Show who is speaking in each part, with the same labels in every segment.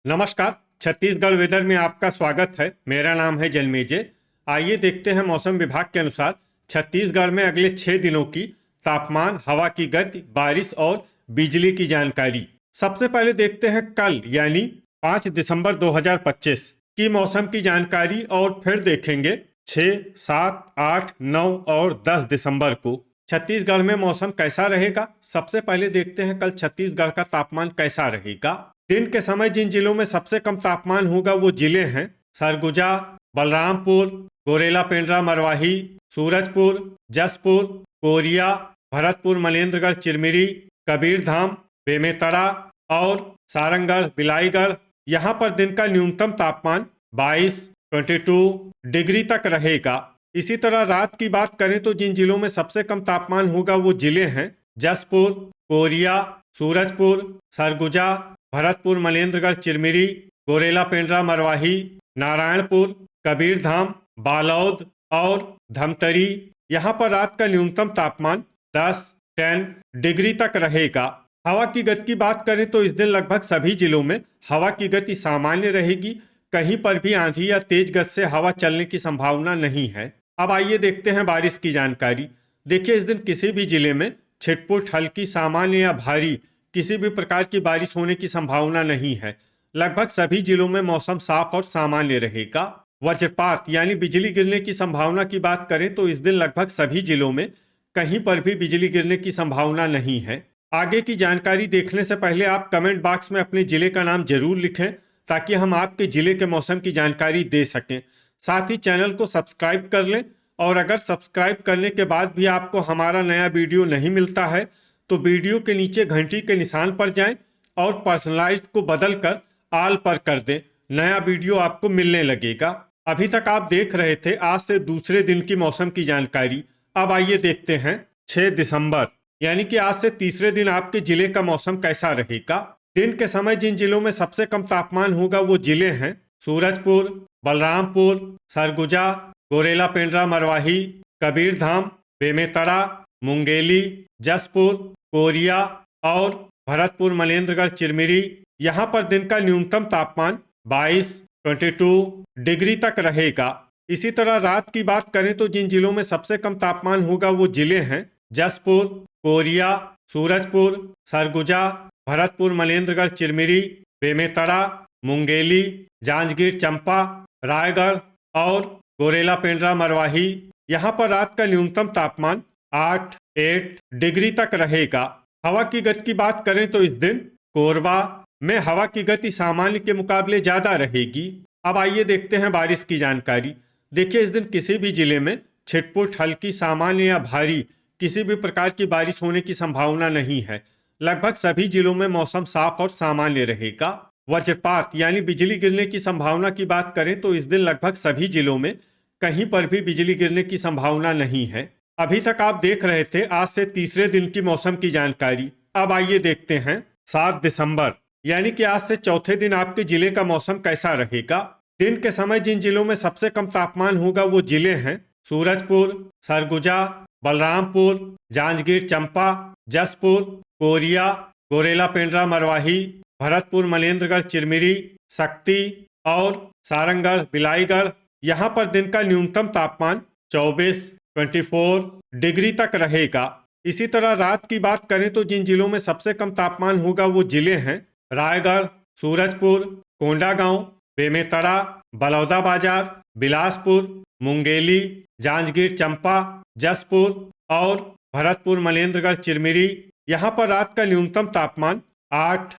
Speaker 1: नमस्कार। छत्तीसगढ़ वेदर में आपका स्वागत है। मेरा नाम है जन्मेजय। आइए देखते हैं मौसम विभाग के अनुसार छत्तीसगढ़ में अगले 6 दिनों की तापमान, हवा की गति, बारिश और बिजली की जानकारी। सबसे पहले देखते हैं कल यानी 5 दिसंबर 2025 की मौसम की जानकारी और फिर देखेंगे 6, 7, 8, 9 और 10 दिसंबर को छत्तीसगढ़ में मौसम कैसा रहेगा। सबसे पहले देखते हैं कल छत्तीसगढ़ का तापमान कैसा रहेगा। दिन के समय जिन जिलों में सबसे कम तापमान होगा वो जिले हैं सरगुजा, बलरामपुर, गोरेला पेंड्रा मरवाही, सूरजपुर, जसपुर, कोरिया, भरतपुर, मनेन्द्रगढ़, चिरमिरी, कबीरधाम, बेमेतरा और सारंगढ़, बिलाईगढ़। यहाँ पर दिन का न्यूनतम तापमान 22 डिग्री तक रहेगा। इसी तरह रात की बात करें तो जिन जिलों में सबसे कम तापमान होगा वो जिले हैं जसपुर, कोरिया, सूरजपुर, सरगुजा, भरतपुर, मनेन्द्रगढ़, चिरमिरी, गोरेला पेंड्रा मरवाही, नारायणपुर, कबीरधाम, बालोद और धमतरी। यहाँ पर रात का न्यूनतम तापमान 10 डिग्री तक रहेगा। हवा की गति की बात करें तो इस दिन लगभग सभी जिलों में हवा की गति सामान्य रहेगी। कहीं पर भी आंधी या तेज गति से हवा चलने की संभावना नहीं है। अब आइए देखते हैं बारिश की जानकारी। देखिए, इस दिन किसी भी जिले में छिटपुट, हल्की, सामान्य या भारी किसी भी प्रकार की बारिश होने की संभावना नहीं है। लगभग सभी जिलों में मौसम साफ और सामान्य रहेगा। वज्रपात यानी बिजली गिरने की संभावना की बात करें तो इस दिन लगभग सभी जिलों में कहीं पर भी बिजली गिरने की संभावना नहीं है। आगे की जानकारी देखने से पहले आप कमेंट बॉक्स में अपने जिले का नाम जरूर लिखें ताकि हम आपके जिले के मौसम की जानकारी दे सकें। साथ ही चैनल को सब्सक्राइब कर लें और अगर सब्सक्राइब करने के बाद भी आपको हमारा नया वीडियो नहीं मिलता है तो वीडियो के नीचे घंटी के निशान पर जाएं और पर्सनलाइज्ड को बदलकर ऑल पर कर दें। नया वीडियो आपको मिलने लगेगा। अभी तक आप देख रहे थे आज से दूसरे दिन की मौसम की जानकारी। अब आइए देखते हैं 6 दिसंबर यानी कि आज से तीसरे दिन आपके जिले का मौसम कैसा रहेगा। दिन के समय जिन जिलों में सबसे कम तापमान होगा वो जिले हैं सूरजपुर, बलरामपुर, सरगुजा, गोरेला पेंड्रा मरवाही, कबीरधाम, बेमेतरा, मुंगेली, जसपुर, कोरिया और भरतपुर, मनेन्द्रगढ़, चिरमिरी। यहाँ पर दिन का न्यूनतम तापमान 22 डिग्री तक रहेगा। इसी तरह रात की बात करें तो जिन जिलों में सबसे कम तापमान होगा वो जिले हैं जसपुर, कोरिया, सूरजपुर, सरगुजा, भरतपुर, मनेन्द्रगढ़, चिरमिरी, बेमेतरा, मुंगेली, जांजगीर चांपा, रायगढ़ और गोरेला पेंड्रा मरवाही। यहाँ पर रात का न्यूनतम तापमान 8 डिग्री तक रहेगा। हवा की गति की बात करें तो इस दिन कोरबा में हवा की गति सामान्य के मुकाबले ज्यादा रहेगी। अब आइए देखते हैं बारिश की जानकारी। देखिए, इस दिन किसी भी जिले में छिटपुट, हल्की, सामान्य या भारी किसी भी प्रकार की बारिश होने की संभावना नहीं है। लगभग सभी जिलों में मौसम साफ और सामान्य रहेगा। वज्रपात यानी बिजली गिरने की संभावना की बात करें तो इस दिन लगभग सभी जिलों में कहीं पर भी बिजली गिरने की संभावना नहीं है। अभी तक आप देख रहे थे आज से तीसरे दिन की मौसम की जानकारी। अब आइए देखते हैं 7 दिसंबर यानी कि आज से चौथे दिन आपके जिले का मौसम कैसा रहेगा। दिन के समय जिन जिलों में सबसे कम तापमान होगा वो जिले हैं सूरजपुर, सरगुजा, बलरामपुर, जांजगीर चांपा, जसपुर, कोरिया, गोरेला पेंड्रा मरवाही, भरतपुर, मनेन्द्रगढ़, चिरमिरी, शक्ति और सारंगढ़, बिलाईगढ़। यहाँ पर दिन का न्यूनतम तापमान 24 डिग्री तक रहेगा। इसी तरह रात की बात करें तो जिन जिलों में सबसे कम तापमान होगा वो जिले हैं रायगढ़, सूरजपुर, कोंडागांव, बेमेतरा, बलौदाबाजार, बिलासपुर, मुंगेली, जांजगीर चांपा, जसपुर और भरतपुर, मनेन्द्रगढ़, चिरमिरी। यहाँ पर रात का न्यूनतम तापमान 8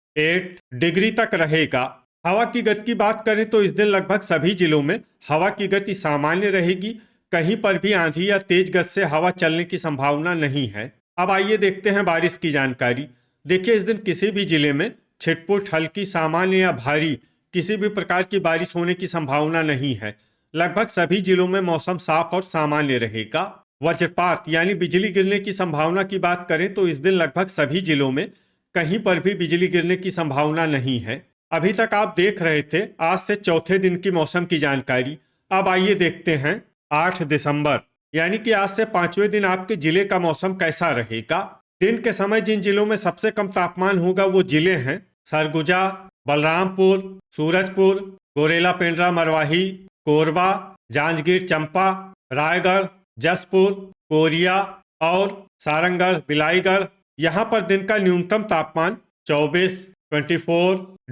Speaker 1: डिग्री तक रहेगा। हवा की गति की बात करें तो इस दिन लगभग सभी जिलों में हवा की गति सामान्य रहेगी। कहीं पर भी आंधी या तेज गति से हवा चलने की संभावना नहीं है। अब आइए देखते हैं बारिश की जानकारी। देखिए, इस दिन किसी भी जिले में छिटपुट, हल्की, सामान्य या भारी किसी भी प्रकार की बारिश होने की संभावना नहीं है। लगभग सभी जिलों में मौसम साफ और सामान्य रहेगा। वज्रपात यानी बिजली गिरने की संभावना की बात करें तो इस दिन लगभग सभी जिलों में कहीं पर भी बिजली गिरने की संभावना नहीं है। अभी तक आप देख रहे थे आज से चौथे दिन की मौसम की जानकारी। अब आइए देखते हैं 8 दिसंबर यानी कि आज से पांचवें दिन आपके जिले का मौसम कैसा रहेगा। दिन के समय जिन जिलों में सबसे कम तापमान होगा वो जिले हैं सरगुजा, बलरामपुर, सूरजपुर, गोरेला पेंड्रा मरवाही, कोरबा, जांजगीर चंपा, रायगढ़, जसपुर, कोरिया और सारंगढ़ बिलाईगढ़। यहाँ पर दिन का न्यूनतम तापमान 24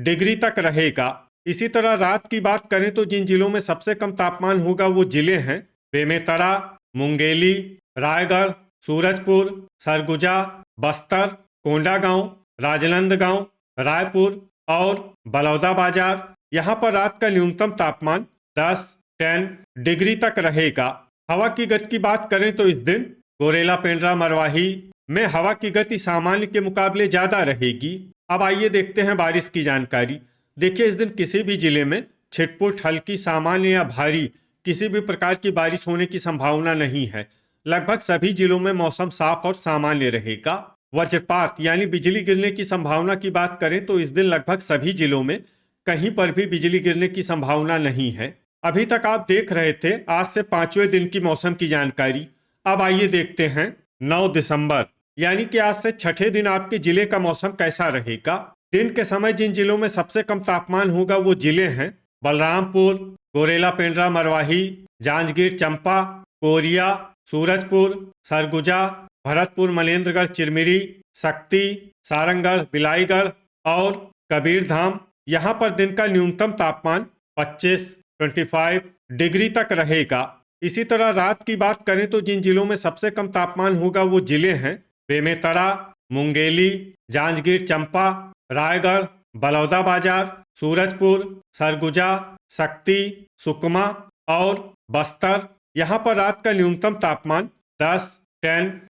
Speaker 1: डिग्री तक रहेगा। इसी तरह रात की बात करें तो जिन जिलों में सबसे कम तापमान होगा वो जिले हैं बेमेतरा, मुंगेली, रायगढ़, सूरजपुर, सरगुजा, बस्तर, कोंडागांव, राजनांदगांव, रायपुर और बलौदाबाजार। यहाँ पर रात का न्यूनतम तापमान 10 डिग्री तक रहेगा। हवा की गति की बात करें तो इस दिन गोरेला पेंड्रा मरवाही में हवा की गति सामान्य के मुकाबले ज्यादा रहेगी। अब आइए देखते हैं बारिश की जानकारी। देखिए, इस दिन किसी भी जिले में छिटपुट, हल्की, सामान्य या भारी किसी भी प्रकार की बारिश होने की संभावना नहीं है। लगभग सभी जिलों में मौसम साफ और सामान्य रहेगा। वज्रपात यानी बिजली गिरने की संभावना की बात करें तो इस दिन लगभग सभी जिलों में कहीं पर भी बिजली गिरने की संभावना नहीं है। अभी तक आप देख रहे थे आज से 5वें दिन की मौसम की जानकारी। अब आइए देखते हैं 9 दिसंबर यानी कि आज से छठे दिन आपके जिले का मौसम कैसा रहेगा। दिन के समय जिन जिलों में सबसे कम तापमान होगा वो जिले हैं बलरामपुर, गोरेला पेंड्रा मरवाही, जांजगीर चंपा, कोरिया, सूरजपुर, सरगुजा, भरतपुर मनेन्द्रगढ़ चिरमिरी, शक्ति, सारंगढ़ बिलाईगढ़ और कबीरधाम। यहाँ पर दिन का न्यूनतम तापमान 25 डिग्री तक रहेगा। इसी तरह रात की बात करें तो जिन जिलों में सबसे कम तापमान होगा वो जिले हैं बेमेतरा, मुंगेली, जांजगीर चंपा, रायगढ़, बलौदाबाजार, सूरजपुर, सरगुजा, शक्ति, सुकमा और बस्तर। यहाँ पर रात का न्यूनतम तापमान 10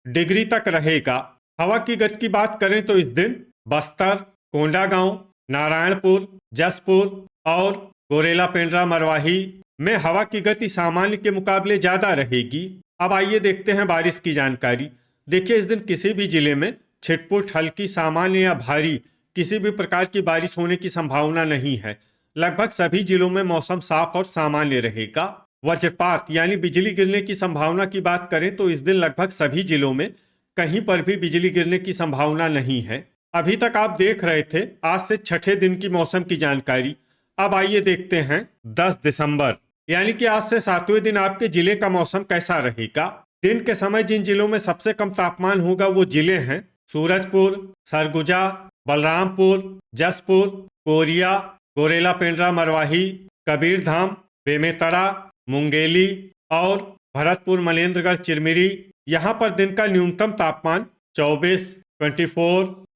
Speaker 1: डिग्री तक रहेगा। हवा की गति की बात करें तो इस दिन बस्तर, कोंडागांव, नारायणपुर, जसपुर और गोरेला पेंड्रा मरवाही में हवा की गति सामान्य के मुकाबले ज्यादा रहेगी। अब आइए देखते हैं बारिश की जानकारी। देखिए, इस दिन किसी भी जिले में छिटपुट, हल्की, सामान्य या भारी किसी भी प्रकार की बारिश होने की संभावना नहीं है। लगभग सभी जिलों में मौसम साफ और सामान्य रहेगा। वज्रपात यानी बिजली गिरने की संभावना की बात करें तो इस दिन लगभग सभी जिलों में कहीं पर भी बिजली गिरने की संभावना नहीं है। अभी तक आप देख रहे थे आज से छठे दिन की मौसम की जानकारी। अब आइए देखते हैं 10 दिसंबर यानी कि आज से 7वें दिन आपके जिले का मौसम कैसा रहेगा। दिन के समय जिन जिलों में सबसे कम तापमान होगा वो जिले हैं सूरजपुर, सरगुजा, बलरामपुर, जसपुर, कोरिया, गोरेला पेंड्रा मरवाही, कबीरधाम, बेमेतरा, मुंगेली और भरतपुर मनेन्द्रगढ़ चिरमिरी। यहाँ पर दिन का न्यूनतम तापमान 24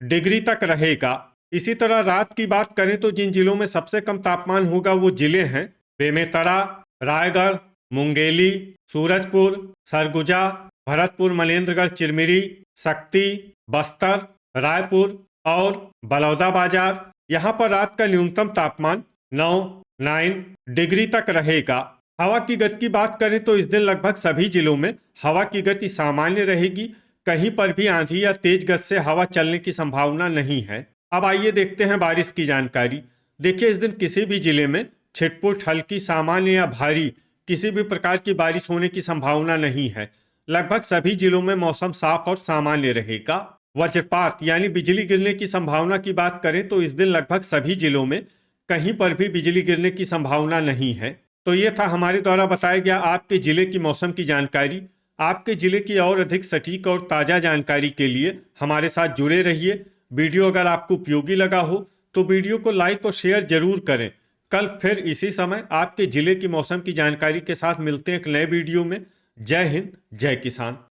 Speaker 1: डिग्री तक रहेगा। इसी तरह रात की बात करें तो जिन जिलों में सबसे कम तापमान होगा वो जिले हैं बेमेतरा, रायगढ़, मुंगेली, सूरजपुर, सरगुजा, भरतपुर मनेन्द्रगढ़ चिरमिरी, शक्ति, बस्तर, रायपुर और बलौदाबाजार। यहाँ पर रात का न्यूनतम तापमान 9 डिग्री तक रहेगा। हवा की गति की बात करें तो इस दिन लगभग सभी जिलों में हवा की गति सामान्य रहेगी। कहीं पर भी आंधी या तेज गति से हवा चलने की संभावना नहीं है। अब आइए देखते हैं बारिश की जानकारी। देखिए, इस दिन किसी भी जिले में छिटपुट, हल्की, सामान्य या भारी किसी भी प्रकार की बारिश होने की संभावना नहीं है। लगभग सभी जिलों में मौसम साफ और सामान्य रहेगा। वज्रपात यानी बिजली गिरने की संभावना की बात करें तो इस दिन लगभग सभी जिलों में कहीं पर भी बिजली गिरने की संभावना नहीं है। तो ये था हमारे द्वारा बताया गया आपके जिले की मौसम की जानकारी। आपके जिले की और अधिक सटीक और ताज़ा जानकारी के लिए हमारे साथ जुड़े रहिए। वीडियो अगर आपको उपयोगी लगा हो तो वीडियो को लाइक और शेयर जरूर करें। कल फिर इसी समय आपके जिले की मौसम की जानकारी के साथ मिलते हैं एक नए वीडियो में। जय हिंद, जय किसान।